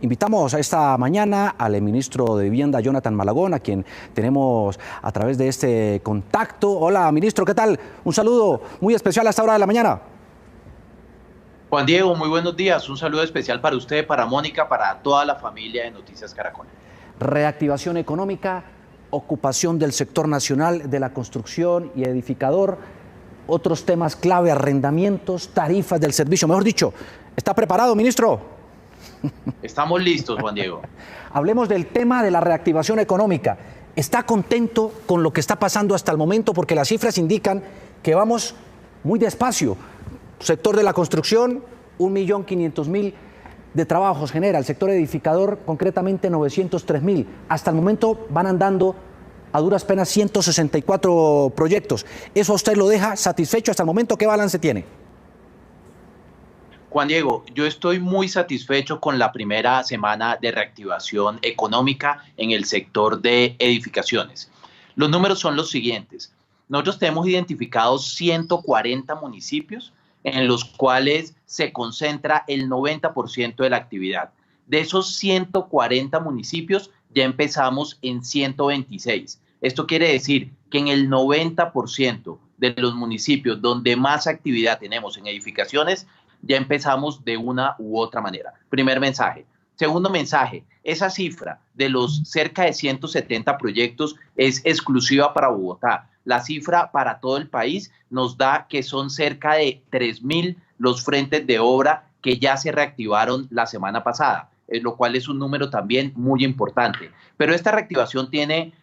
Invitamos a esta mañana al ministro de Vivienda, Jonathan Malagón, a quien tenemos a través de este contacto. Hola, ministro, ¿qué tal? Un saludo muy especial a esta hora de la mañana. Juan Diego, muy buenos días. Un saludo especial para usted, para Mónica, para toda la familia de Noticias Caracol. Reactivación económica, ocupación del sector nacional de la construcción y edificador, otros temas clave, arrendamientos, tarifas del servicio. Mejor dicho, ¿está preparado, ministro? Estamos listos, Juan Diego. Hablemos del tema de la reactivación económica. ¿Está contento con lo que está pasando hasta el momento? Porque las cifras indican que vamos muy despacio. Sector de la construcción, 1.500.000 de trabajos genera. El sector edificador, concretamente 903.000. Hasta el momento van andando a duras penas 164 proyectos. ¿Eso a usted lo deja satisfecho hasta el momento? ¿Qué balance tiene? Juan Diego, yo estoy muy satisfecho con la primera semana de reactivación económica en el sector de edificaciones. Los números son los siguientes. Nosotros tenemos identificados 140 municipios en los cuales se concentra el 90% de la actividad. De esos 140 municipios ya empezamos en 126. Esto quiere decir que en el 90% de los municipios donde más actividad tenemos en edificaciones, ya empezamos de una u otra manera. Primer mensaje. Segundo mensaje, esa cifra de los cerca de 170 proyectos es exclusiva para Bogotá. La cifra para todo el país nos da que son cerca de 3.000 los frentes de obra que ya se reactivaron la semana pasada, lo cual es un número también muy importante. Pero esta reactivación tiene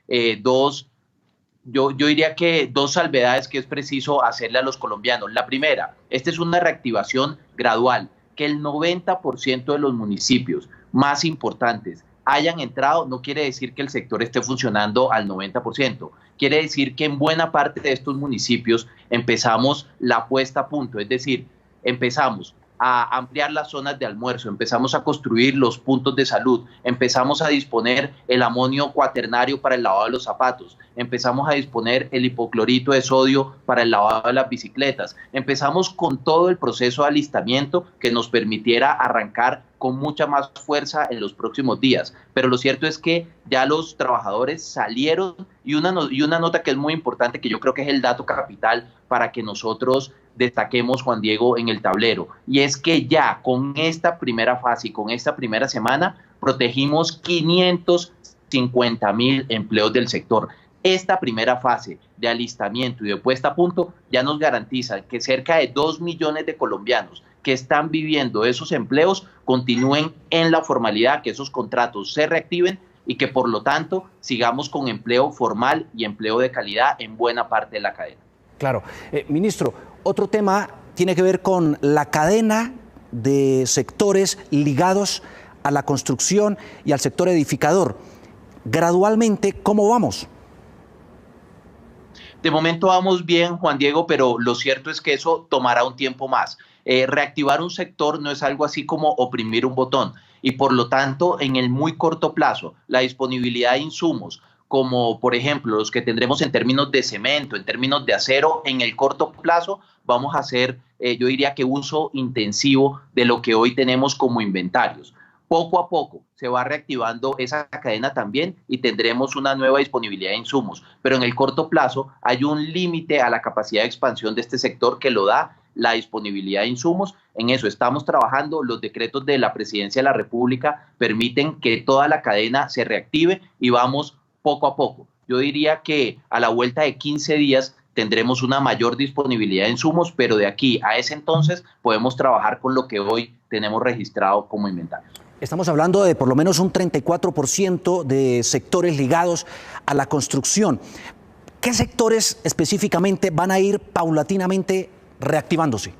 yo diría que dos salvedades que es preciso hacerle a los colombianos. La primera, esta es una reactivación gradual, que el 90% de los municipios más importantes hayan entrado, no quiere decir que el sector esté funcionando al 90%. Quiere decir que en buena parte de estos municipios empezamos la puesta a punto, es decir, empezamos a ampliar las zonas de almuerzo, empezamos a construir los puntos de salud, empezamos a disponer el amonio cuaternario para el lavado de los zapatos, empezamos a disponer el hipoclorito de sodio para el lavado de las bicicletas, empezamos con todo el proceso de alistamiento que nos permitiera arrancar con mucha más fuerza en los próximos días. Pero lo cierto es que ya los trabajadores salieron y una nota que es muy importante, que yo creo que es el dato capital para que nosotros destaquemos, Juan Diego, en el tablero, y es que ya con esta primera fase y con esta primera semana protegimos 550.000 empleos del sector. Esta primera fase de alistamiento y de puesta a punto ya nos garantiza que cerca de 2 millones de colombianos que están viviendo esos empleos continúen en la formalidad, que esos contratos se reactiven y que por lo tanto sigamos con empleo formal y empleo de calidad en buena parte de la cadena. Claro. Ministro, otro tema tiene que ver con la cadena de sectores ligados a la construcción y al sector edificador. Gradualmente, ¿cómo vamos? De momento vamos bien, Juan Diego, pero lo cierto es que eso tomará un tiempo más. Reactivar un sector no es algo así como oprimir un botón y por lo tanto en el muy corto plazo la disponibilidad de insumos como por ejemplo los que tendremos en términos de cemento, en términos de acero, en el corto plazo vamos a hacer, yo diría que uso intensivo de lo que hoy tenemos como inventarios. Poco a poco se va reactivando esa cadena también y tendremos una nueva disponibilidad de insumos, pero en el corto plazo hay un límite a la capacidad de expansión de este sector que lo da la disponibilidad de insumos. En eso estamos trabajando. Los decretos de la Presidencia de la República permiten que toda la cadena se reactive y vamos poco a poco. Yo diría que a la vuelta de 15 días tendremos una mayor disponibilidad de insumos, pero de aquí a ese entonces podemos trabajar con lo que hoy tenemos registrado como inventarios. Estamos hablando de por lo menos un 34% de sectores ligados a la construcción. ¿Qué sectores específicamente van a ir paulatinamente reactivándose?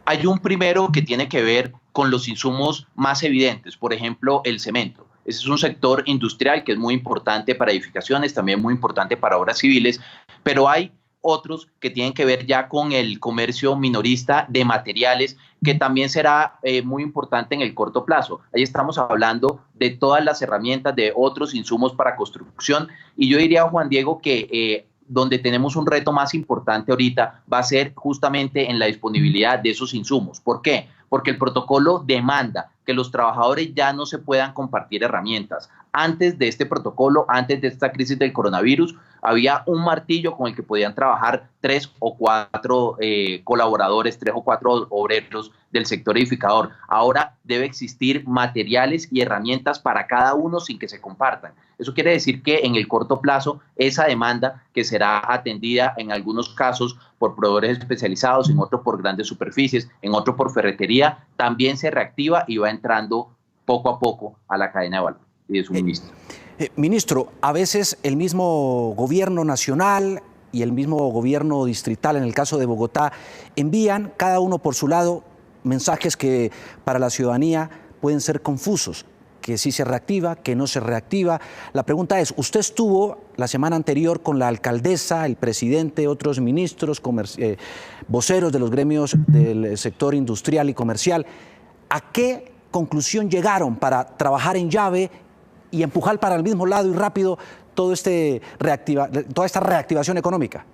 Hay un primero que tiene que ver con los insumos más evidentes, por ejemplo, el cemento. Ese es un sector industrial que es muy importante para edificaciones, también muy importante para obras civiles, pero hay otros que tienen que ver ya con el comercio minorista de materiales, que también será muy importante en el corto plazo. Ahí estamos hablando de todas las herramientas, de otros insumos para construcción, y yo diría, Juan Diego, que donde tenemos un reto más importante ahorita va a ser justamente en la disponibilidad de esos insumos. ¿Por qué? Porque el protocolo demanda que los trabajadores ya no se puedan compartir herramientas. Antes de este protocolo, antes de esta crisis del coronavirus, había un martillo con el que podían trabajar 3 o 4 colaboradores, 3 o 4 obreros del sector edificador. Ahora debe existir materiales y herramientas para cada uno sin que se compartan. Eso quiere decir que en el corto plazo esa demanda, que será atendida en algunos casos por proveedores especializados, en otros por grandes superficies, en otros por ferretería, también se reactiva y va entrando poco a poco a la cadena de valor y de suministro. Ministro, a veces el mismo gobierno nacional y el mismo gobierno distrital, en el caso de Bogotá, envían cada uno por su lado mensajes que para la ciudadanía pueden ser confusos, que sí se reactiva, que no se reactiva. La pregunta es, usted estuvo la semana anterior con la alcaldesa, el presidente, otros ministros, voceros de los gremios del sector industrial y comercial. ¿A qué conclusión llegaron para trabajar en llave y empujar para el mismo lado y rápido toda esta reactivación económica?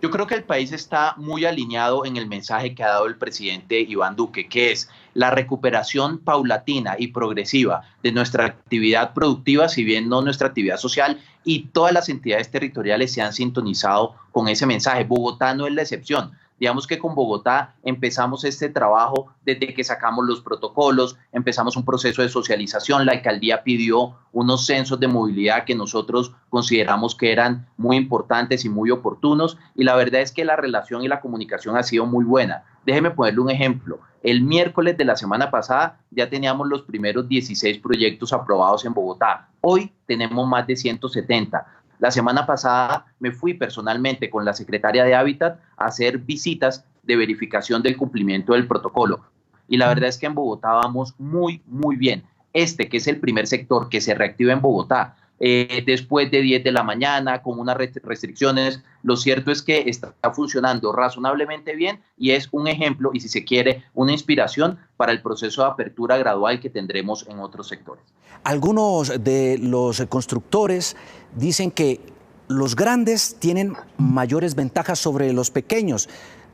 Yo creo que el país está muy alineado en el mensaje que ha dado el presidente Iván Duque, que es la recuperación paulatina y progresiva de nuestra actividad productiva, si bien no nuestra actividad social, y todas las entidades territoriales se han sintonizado con ese mensaje. Bogotá no es la excepción. Digamos que con Bogotá empezamos este trabajo desde que sacamos los protocolos, empezamos un proceso de socialización, la alcaldía pidió unos censos de movilidad que nosotros consideramos que eran muy importantes y muy oportunos, y la verdad es que la relación y la comunicación ha sido muy buena. Déjeme ponerle un ejemplo. El miércoles de la semana pasada ya teníamos los primeros 16 proyectos aprobados en Bogotá. Hoy tenemos más de 170. La semana pasada me fui personalmente con la secretaria de Hábitat a hacer visitas de verificación del cumplimiento del protocolo. Y la verdad es que en Bogotá vamos muy, muy bien. Que es el primer sector que se reactiva en Bogotá, después de 10 de la mañana, con unas restricciones, lo cierto es que está funcionando razonablemente bien y es un ejemplo y, si se quiere, una inspiración para el proceso de apertura gradual que tendremos en otros sectores. Algunos de los constructores dicen que los grandes tienen mayores ventajas sobre los pequeños,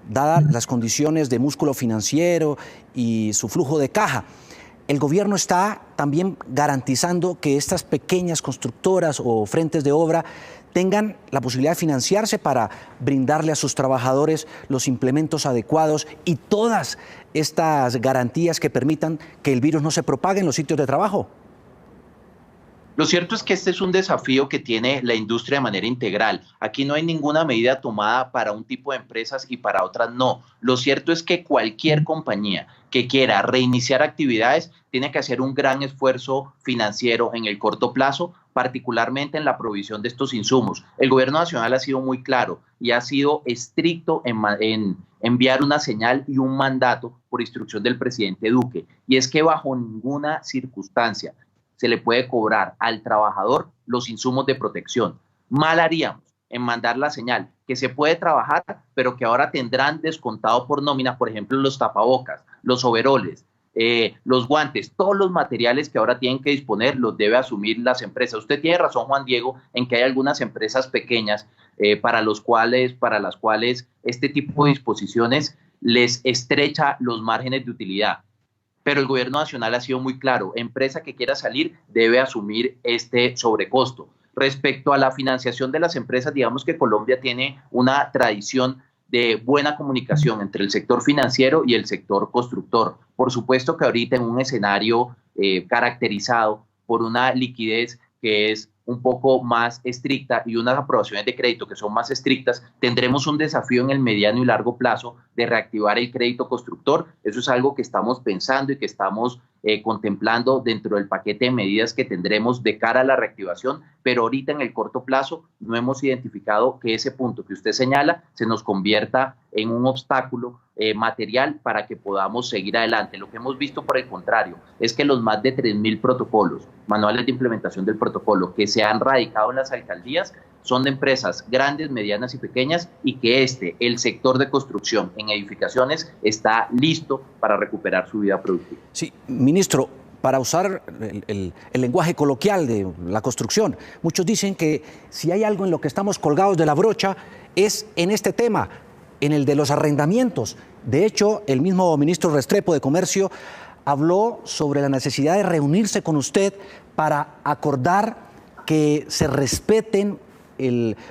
dadas las condiciones de músculo financiero y su flujo de caja. El gobierno está también garantizando que estas pequeñas constructoras o frentes de obra tengan la posibilidad de financiarse para brindarle a sus trabajadores los implementos adecuados y todas estas garantías que permitan que el virus no se propague en los sitios de trabajo. Lo cierto es que este es un desafío que tiene la industria de manera integral. Aquí no hay ninguna medida tomada para un tipo de empresas y para otras no. Lo cierto es que cualquier compañía que quiera reiniciar actividades tiene que hacer un gran esfuerzo financiero en el corto plazo, particularmente en la provisión de estos insumos. El gobierno nacional ha sido muy claro y ha sido estricto en enviar una señal y un mandato por instrucción del presidente Duque, y es que bajo ninguna circunstancia se le puede cobrar al trabajador los insumos de protección. Mal haríamos en mandar la señal que se puede trabajar, pero que ahora tendrán descontado por nómina, por ejemplo, los tapabocas, los overoles, los guantes, todos los materiales que ahora tienen que disponer los debe asumir las empresas. Usted tiene razón, Juan Diego, en que hay algunas empresas pequeñas para las cuales este tipo de disposiciones les estrecha los márgenes de utilidad. Pero el gobierno nacional ha sido muy claro, empresa que quiera salir debe asumir este sobrecosto. Respecto a la financiación de las empresas, digamos que Colombia tiene una tradición de buena comunicación entre el sector financiero y el sector constructor. Por supuesto que ahorita en un escenario caracterizado por una liquidez que es un poco más estricta y unas aprobaciones de crédito que son más estrictas, tendremos un desafío en el mediano y largo plazo de reactivar el crédito constructor. Eso es algo que estamos pensando y que estamos contemplando dentro del paquete de medidas que tendremos de cara a la reactivación, pero ahorita en el corto plazo no hemos identificado que ese punto que usted señala se nos convierta en un obstáculo material para que podamos seguir adelante. Lo que hemos visto, por el contrario, es que los más de 3.000 protocolos, manuales de implementación del protocolo que se han radicado en las alcaldías son de empresas grandes, medianas y pequeñas, y que el sector de construcción en edificaciones está listo para recuperar su vida productiva. Sí, ministro, para usar el lenguaje coloquial de la construcción. Muchos dicen que si hay algo en lo que estamos colgados de la brocha es en este tema, en el de los arrendamientos. De hecho, el mismo ministro Restrepo de Comercio habló sobre la necesidad de reunirse con usted para acordar que se respeten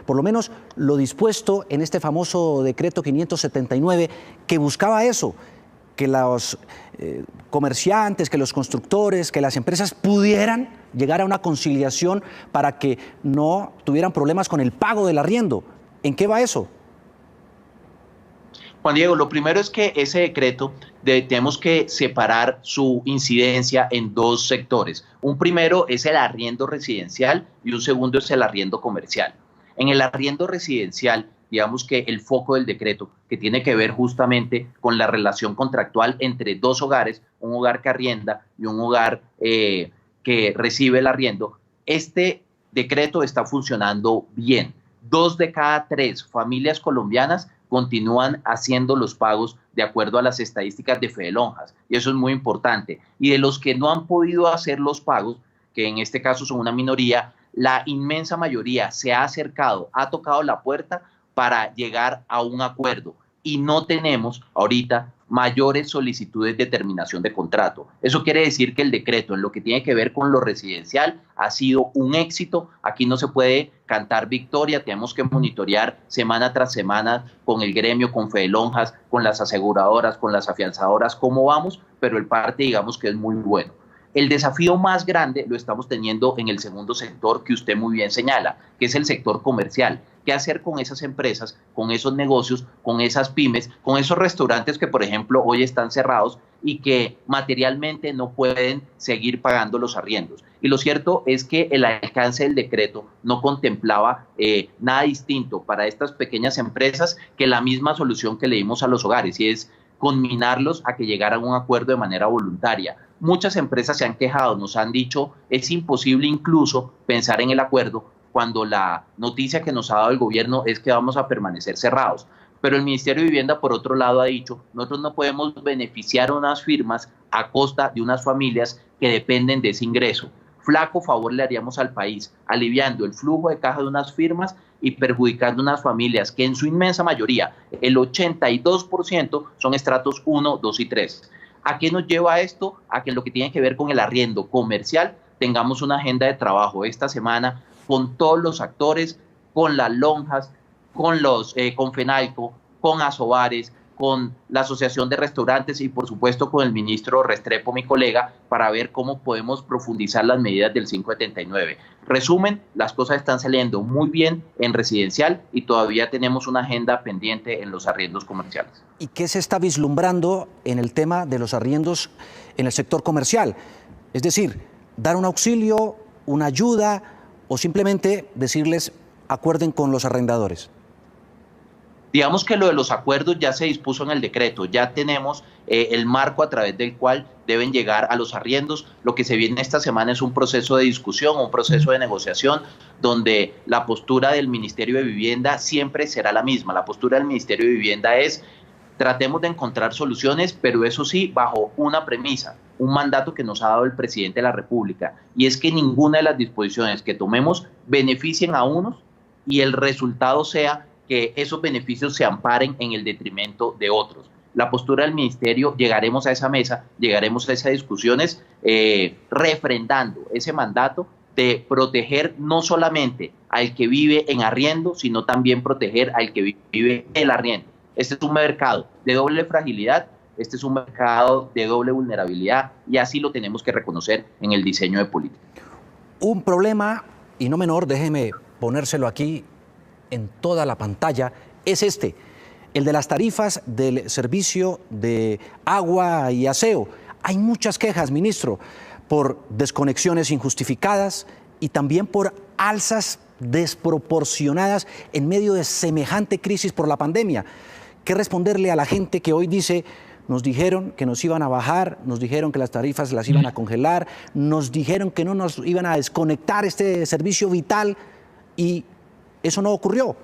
por lo menos lo dispuesto en este famoso decreto 579, que buscaba eso, que los comerciantes, que los constructores, que las empresas pudieran llegar a una conciliación para que no tuvieran problemas con el pago del arriendo. ¿En qué va eso? Juan Diego, lo primero es que ese decreto tenemos que separar su incidencia en dos sectores. Un primero es el arriendo residencial y un segundo es el arriendo comercial. En el arriendo residencial, digamos que el foco del decreto, que tiene que ver justamente con la relación contractual entre dos hogares, un hogar que arrienda y un hogar que recibe el arriendo, este decreto está funcionando bien. 2 de cada 3 familias colombianas continúan haciendo los pagos de acuerdo a las estadísticas de Fedelonjas, y eso es muy importante. Y de los que no han podido hacer los pagos, que en este caso son una minoría, la inmensa mayoría se ha acercado, ha tocado la puerta para llegar a un acuerdo, y no tenemos ahorita mayores solicitudes de terminación de contrato. Eso quiere decir que el decreto en lo que tiene que ver con lo residencial ha sido un éxito. Aquí no se puede cantar victoria, tenemos que monitorear semana tras semana con el gremio, con Fedelonjas, con las aseguradoras, con las afianzadoras, cómo vamos, pero el parte digamos que es muy bueno. El desafío más grande lo estamos teniendo en el segundo sector que usted muy bien señala, que es el sector comercial. ¿Qué hacer con esas empresas, con esos negocios, con esas pymes, con esos restaurantes que, por ejemplo, hoy están cerrados y que materialmente no pueden seguir pagando los arriendos? Y lo cierto es que el alcance del decreto no contemplaba nada distinto para estas pequeñas empresas que la misma solución que le dimos a los hogares, y es conminarlos a que llegaran a un acuerdo de manera voluntaria. Muchas empresas se han quejado, nos han dicho, es imposible incluso pensar en el acuerdo cuando la noticia que nos ha dado el gobierno es que vamos a permanecer cerrados. Pero el Ministerio de Vivienda, por otro lado, ha dicho, nosotros no podemos beneficiar a unas firmas a costa de unas familias que dependen de ese ingreso. Flaco favor le haríamos al país, aliviando el flujo de caja de unas firmas y perjudicando unas familias que en su inmensa mayoría, el 82%, son estratos 1, 2 y 3. ¿A qué nos lleva esto? A que en lo que tiene que ver con el arriendo comercial tengamos una agenda de trabajo esta semana con todos los actores, con las lonjas, con FENALCO, con Asobares, con la Asociación de Restaurantes y por supuesto con el ministro Restrepo, mi colega, para ver cómo podemos profundizar las medidas del 579. Resumen, las cosas están saliendo muy bien en residencial y todavía tenemos una agenda pendiente en los arriendos comerciales. ¿Y qué se está vislumbrando en el tema de los arriendos en el sector comercial? Es decir, dar un auxilio, una ayuda o simplemente decirles acuerden con los arrendadores. Digamos que lo de los acuerdos ya se dispuso en el decreto, ya tenemos el marco a través del cual deben llegar a los arriendos. Lo que se viene esta semana es un proceso de discusión, un proceso de negociación, donde la postura del Ministerio de Vivienda siempre será la misma. La postura del Ministerio de Vivienda es, tratemos de encontrar soluciones, pero eso sí, bajo una premisa, un mandato que nos ha dado el presidente de la República, y es que ninguna de las disposiciones que tomemos beneficien a unos y el resultado sea que esos beneficios se amparen en el detrimento de otros. La postura del ministerio, llegaremos a esa mesa, llegaremos a esas discusiones refrendando ese mandato de proteger no solamente al que vive en arriendo, sino también proteger al que vive el arriendo. Este es un mercado de doble fragilidad, este es un mercado de doble vulnerabilidad y así lo tenemos que reconocer en el diseño de política. Un problema, y no menor, déjeme ponérselo aquí en toda la pantalla, es el de las tarifas del servicio de agua y aseo. Hay muchas quejas, ministro, por desconexiones injustificadas y también por alzas desproporcionadas en medio de semejante crisis por la pandemia. ¿Qué responderle a la gente que hoy dice, nos dijeron que nos iban a bajar, nos dijeron que las tarifas las iban a congelar, nos dijeron que no nos iban a desconectar este servicio vital y eso no ocurrió?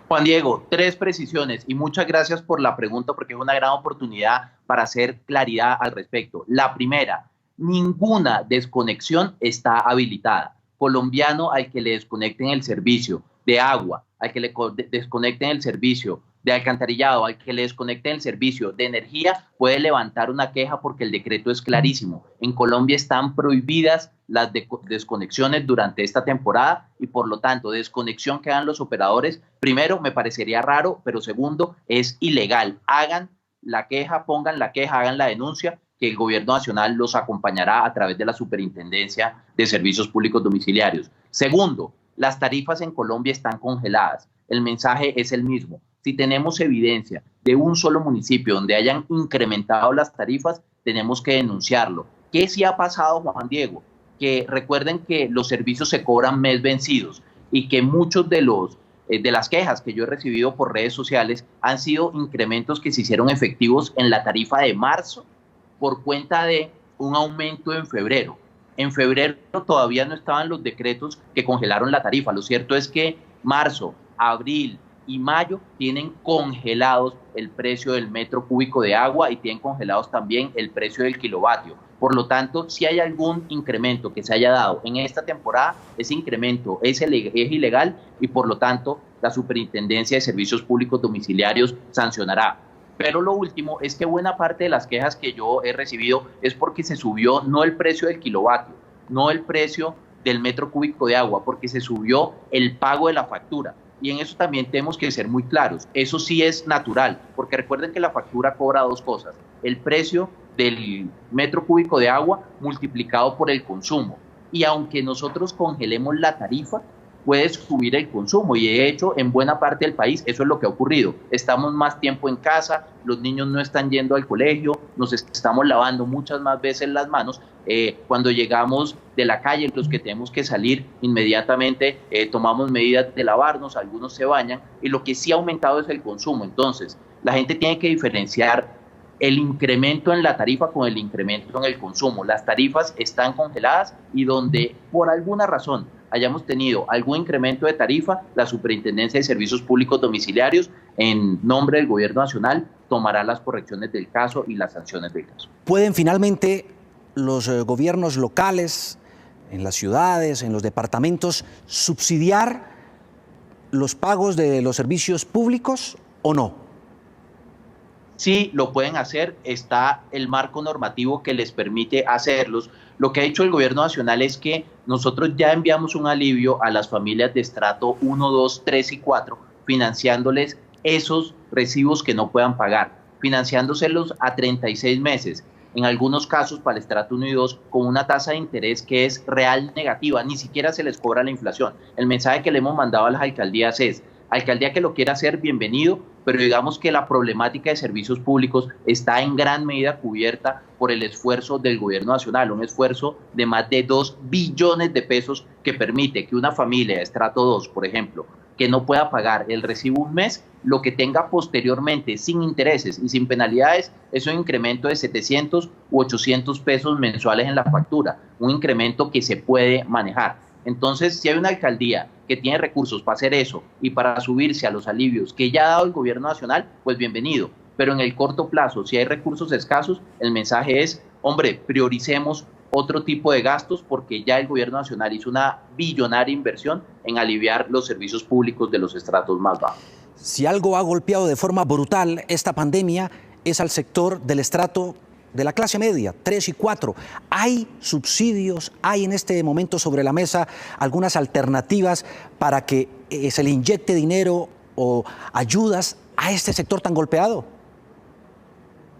Juan Diego, tres precisiones y muchas gracias por la pregunta porque es una gran oportunidad para hacer claridad al respecto. La primera, ninguna desconexión está habilitada. Colombiano al que le desconecten el servicio de agua, al que le desconecten el servicio de alcantarillado, al que le desconecten el servicio de energía, puede levantar una queja porque el decreto es clarísimo. En Colombia están prohibidas las desconexiones durante esta temporada y por lo tanto desconexión que hagan los operadores, primero me parecería raro, pero segundo es ilegal. Hagan la queja, pongan la queja, hagan la denuncia, que el gobierno nacional los acompañará a través de la Superintendencia de Servicios Públicos Domiciliarios. Segundo, las tarifas en Colombia están congeladas. El mensaje es el mismo. Si tenemos evidencia de un solo municipio donde hayan incrementado las tarifas, tenemos que denunciarlo. ¿Qué sí ha pasado, Juan Diego? Que recuerden que los servicios se cobran mes vencidos y que muchos de las quejas que yo he recibido por redes sociales han sido incrementos que se hicieron efectivos en la tarifa de marzo por cuenta de un aumento en febrero. En febrero todavía no estaban los decretos que congelaron la tarifa. Lo cierto es que marzo, abril y mayo tienen congelados el precio del metro cúbico de agua y tienen congelados también el precio del kilovatio. Por lo tanto, si hay algún incremento que se haya dado en esta temporada, ese incremento es ilegal y por lo tanto la Superintendencia de Servicios Públicos Domiciliarios sancionará. Pero lo último es que buena parte de las quejas que yo he recibido es porque se subió no el precio del kilovatio, no el precio del metro cúbico de agua, porque se subió el pago de la factura. Y en eso también tenemos que ser muy claros. Eso sí es natural, porque recuerden que la factura cobra dos cosas: el precio del metro cúbico de agua multiplicado por el consumo. Y aunque nosotros congelemos la tarifa, puede subir el consumo y de hecho en buena parte del país eso es lo que ha ocurrido. Estamos más tiempo en casa, los niños no están yendo al colegio, nos estamos lavando muchas más veces las manos. Cuando llegamos de la calle, los que tenemos que salir inmediatamente tomamos medidas de lavarnos, algunos se bañan y lo que sí ha aumentado es el consumo. Entonces la gente tiene que diferenciar el incremento en la tarifa con el incremento en el consumo. Las tarifas están congeladas y donde por alguna razón hayamos tenido algún incremento de tarifa, la Superintendencia de Servicios Públicos Domiciliarios, en nombre del Gobierno Nacional, tomará las correcciones del caso y las sanciones del caso. ¿Pueden finalmente los gobiernos locales, en las ciudades, en los departamentos, subsidiar los pagos de los servicios públicos o no? Sí, lo pueden hacer, está el marco normativo que les permite hacerlos. Lo que ha hecho el gobierno nacional es que nosotros ya enviamos un alivio a las familias de estrato 1, 2, 3 y 4, financiándoles esos recibos que no puedan pagar, financiándoselos a 36 meses, en algunos casos para el estrato 1 y 2, con una tasa de interés que es real negativa, ni siquiera se les cobra la inflación. El mensaje que le hemos mandado a las alcaldías es: alcaldía que lo quiera hacer, bienvenido, pero digamos que la problemática de servicios públicos está en gran medida cubierta por el esfuerzo del gobierno nacional, un esfuerzo de más de 2 billones de pesos que permite que una familia de estrato 2, por ejemplo, que no pueda pagar el recibo un mes, lo que tenga posteriormente sin intereses y sin penalidades es un incremento de 700 u 800 pesos mensuales en la factura, un incremento que se puede manejar. Entonces, si hay una alcaldía que tiene recursos para hacer eso y para subirse a los alivios que ya ha dado el gobierno nacional, pues bienvenido. Pero en el corto plazo, si hay recursos escasos, el mensaje es: hombre, prioricemos otro tipo de gastos porque ya el gobierno nacional hizo una billonaria inversión en aliviar los servicios públicos de los estratos más bajos. Si algo ha golpeado de forma brutal esta pandemia es al sector del estrato de la clase media, 3 y 4. ¿Hay subsidios? ¿Hay en este momento sobre la mesa algunas alternativas para que se le inyecte dinero o ayudas a este sector tan golpeado?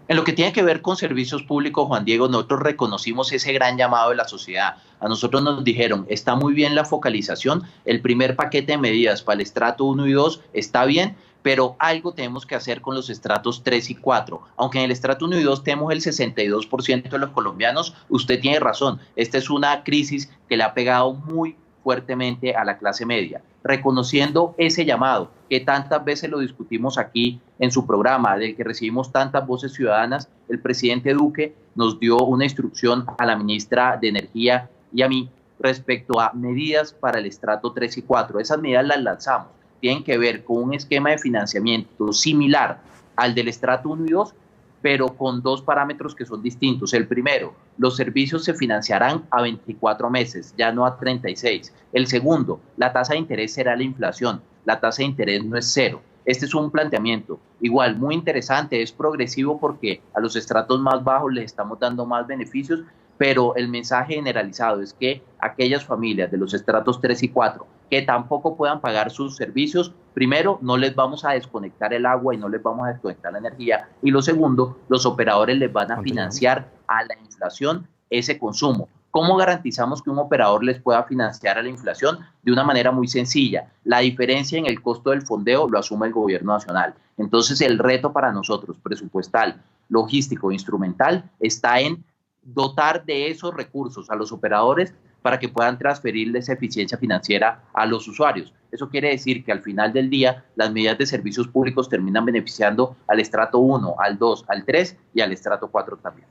En lo que tiene que ver con servicios públicos, Juan Diego, nosotros reconocimos ese gran llamado de la sociedad. A nosotros nos dijeron: está muy bien la focalización, el primer paquete de medidas para el estrato 1 y 2 está bien, pero algo tenemos que hacer con los estratos 3 y 4. Aunque en el estrato 1 y 2 tenemos el 62% de los colombianos, usted tiene razón, esta es una crisis que le ha pegado muy fuertemente a la clase media. Reconociendo ese llamado, que tantas veces lo discutimos aquí en su programa, del que recibimos tantas voces ciudadanas, el presidente Duque nos dio una instrucción a la ministra de Energía y a mí respecto a medidas para el estrato 3 y 4. Esas medidas las lanzamos. tienen que ver con un esquema de financiamiento similar al del estrato 1 y 2, pero con dos parámetros que son distintos. El primero, los servicios se financiarán a 24 meses, ya no a 36. El segundo, la tasa de interés será la inflación, la tasa de interés no es cero. Este es un planteamiento igual muy interesante, es progresivo porque a los estratos más bajos les estamos dando más beneficios, pero el mensaje generalizado es que aquellas familias de los estratos 3 y 4 que tampoco puedan pagar sus servicios, primero, no les vamos a desconectar el agua y no les vamos a desconectar la energía, y lo segundo, los operadores les van a financiar a la inflación ese consumo. ¿Cómo garantizamos que un operador les pueda financiar a la inflación? De una manera muy sencilla. La diferencia en el costo del fondeo lo asume el gobierno nacional. Entonces, el reto para nosotros, presupuestal, logístico, instrumental, está en dotar de esos recursos a los operadores para que puedan transferirles eficiencia financiera a los usuarios. Eso quiere decir que al final del día las medidas de servicios públicos terminan beneficiando al estrato 1, al 2, al 3 y al estrato 4 también.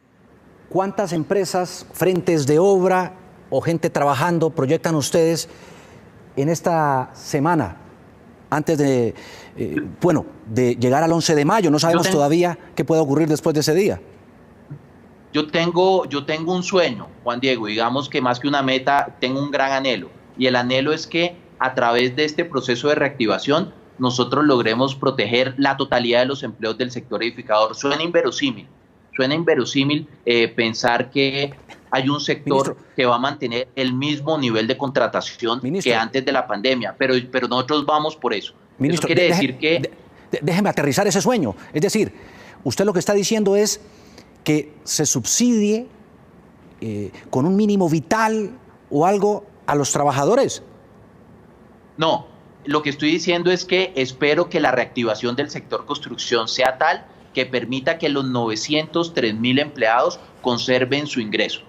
¿Cuántas empresas, frentes de obra o gente trabajando proyectan ustedes en esta semana antes de, de llegar al 11 de mayo? No sabemos todavía qué puede ocurrir después de ese día. Yo tengo un sueño, Juan Diego, digamos que más que una meta, tengo un gran anhelo. Y el anhelo es que a través de este proceso de reactivación nosotros logremos proteger la totalidad de los empleos del sector edificador. Suena inverosímil pensar que hay un sector que va a mantener el mismo nivel de contratación que antes de la pandemia, pero nosotros vamos por eso. Eso quiere decir que... Déjeme aterrizar ese sueño. Es decir, usted lo que está diciendo es que se subsidie con un mínimo vital o algo a los trabajadores. No, lo que estoy diciendo es que espero que la reactivación del sector construcción sea tal que permita que los 903.000 empleados conserven su ingreso,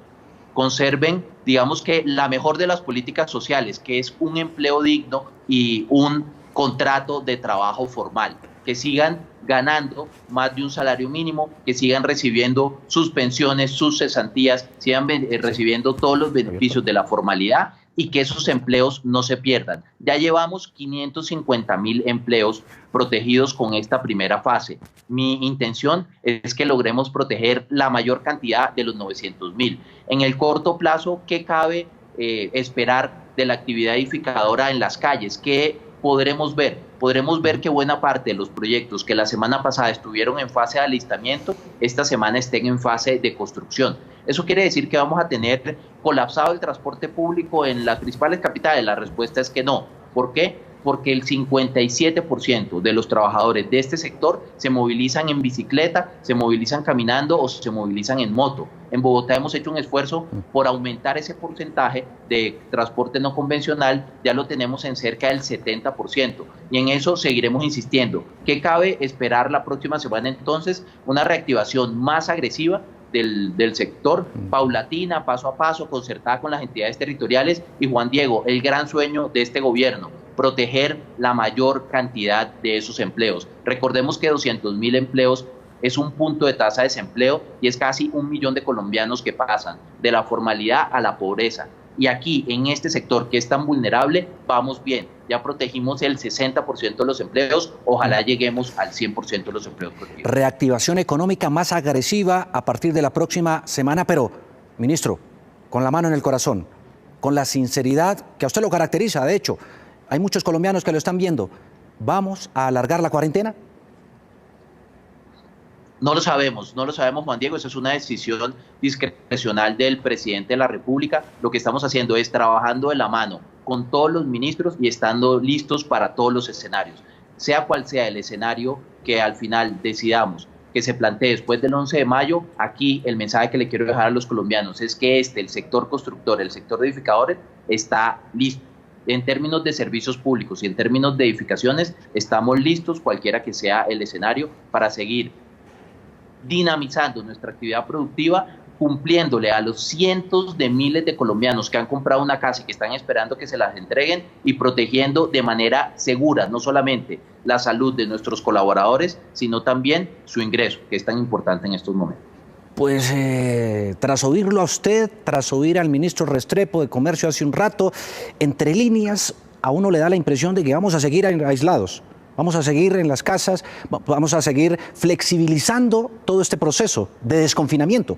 conserven, digamos que la mejor de las políticas sociales, que es un empleo digno y un contrato de trabajo formal, que sigan ganando más de un salario mínimo, que sigan recibiendo sus pensiones, sus cesantías, sigan recibiendo todos los beneficios de la formalidad y que esos empleos no se pierdan. Ya llevamos 550.000 empleos protegidos con esta primera fase. Mi intención es que logremos proteger la mayor cantidad de los 900.000. En el corto plazo, ¿qué cabe esperar de la actividad edificadora en las calles? ¿Qué podremos ver? Podremos ver que buena parte de los proyectos que la semana pasada estuvieron en fase de alistamiento, esta semana estén en fase de construcción. ¿Eso quiere decir que vamos a tener colapsado el transporte público en las principales capitales? La respuesta es que no. ¿Por qué? Porque el 57% de los trabajadores de este sector se movilizan en bicicleta, se movilizan caminando o se movilizan en moto. En Bogotá hemos hecho un esfuerzo por aumentar ese porcentaje de transporte no convencional, ya lo tenemos en cerca del 70%, y en eso seguiremos insistiendo. ¿Qué cabe esperar la próxima semana entonces? Una reactivación más agresiva del sector, paulatina, paso a paso, concertada con las entidades territoriales, y Juan Diego, el gran sueño de este gobierno, proteger la mayor cantidad de esos empleos. Recordemos que 200.000 empleos es un punto de tasa de desempleo y es casi 1 millón de colombianos que pasan de la formalidad a la pobreza. Y aquí, en este sector que es tan vulnerable, vamos bien. Ya protegimos el 60% de los empleos, ojalá lleguemos al 100% de los empleos protegidos. Reactivación económica más agresiva a partir de la próxima semana, pero, ministro, con la mano en el corazón, con la sinceridad que a usted lo caracteriza, de hecho, hay muchos colombianos que lo están viendo. ¿Vamos a alargar la cuarentena? No lo sabemos, Juan Diego, esa es una decisión discrecional del presidente de la República. Lo que estamos haciendo es trabajando de la mano con todos los ministros y estando listos para todos los escenarios. Sea cual sea el escenario que al final decidamos que se plantee después del 11 de mayo, aquí el mensaje que le quiero dejar a los colombianos es que el sector constructor, el sector de edificadores, está listo. En términos de servicios públicos y en términos de edificaciones, estamos listos, cualquiera que sea el escenario, para seguir dinamizando nuestra actividad productiva, cumpliéndole a los cientos de miles de colombianos que han comprado una casa y que están esperando que se las entreguen, y protegiendo de manera segura no solamente la salud de nuestros colaboradores, sino también su ingreso, que es tan importante en estos momentos. Pues tras oírlo a usted, tras oír al ministro Restrepo de Comercio hace un rato, entre líneas, a uno le da la impresión de que vamos a seguir aislados, vamos a seguir en las casas, vamos a seguir flexibilizando todo este proceso de desconfinamiento.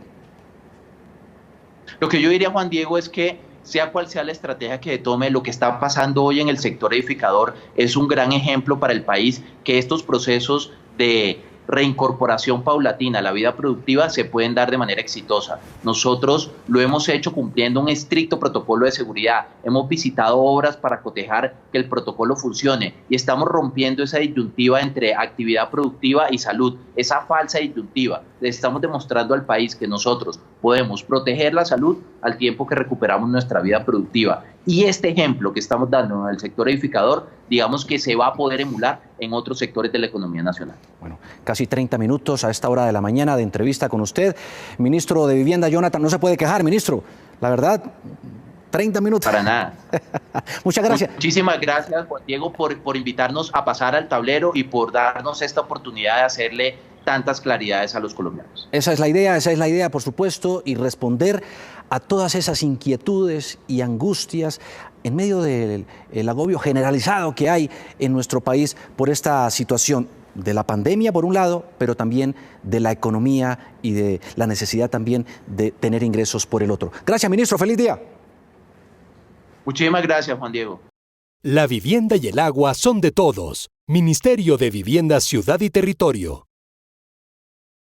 Lo que yo diría, Juan Diego, es que sea cual sea la estrategia que tome, lo que está pasando hoy en el sector edificador es un gran ejemplo para el país, que estos procesos de reincorporación paulatina a la vida productiva se pueden dar de manera exitosa. Nosotros lo hemos hecho cumpliendo un estricto protocolo de seguridad. Hemos visitado obras para cotejar que el protocolo funcione y estamos rompiendo esa disyuntiva entre actividad productiva y salud, esa falsa disyuntiva. Le estamos demostrando al país que nosotros podemos proteger la salud al tiempo que recuperamos nuestra vida productiva. Y este ejemplo que estamos dando en el sector edificador, digamos que se va a poder emular en otros sectores de la economía nacional. Bueno, casi 30 minutos a esta hora de la mañana de entrevista con usted. Ministro de Vivienda, Jonathan, no se puede quejar, ministro. La verdad, 30 minutos. Para nada. Muchas gracias. Muchísimas gracias, Juan Diego, por invitarnos a pasar al tablero y por darnos esta oportunidad de hacerle tantas claridades a los colombianos. Esa es la idea, por supuesto, y responder a todas esas inquietudes y angustias en medio del agobio generalizado que hay en nuestro país por esta situación de la pandemia, por un lado, pero también de la economía y de la necesidad también de tener ingresos por el otro. Gracias, ministro. Feliz día. Muchísimas gracias, Juan Diego. La vivienda y el agua son de todos. Ministerio de Vivienda, Ciudad y Territorio.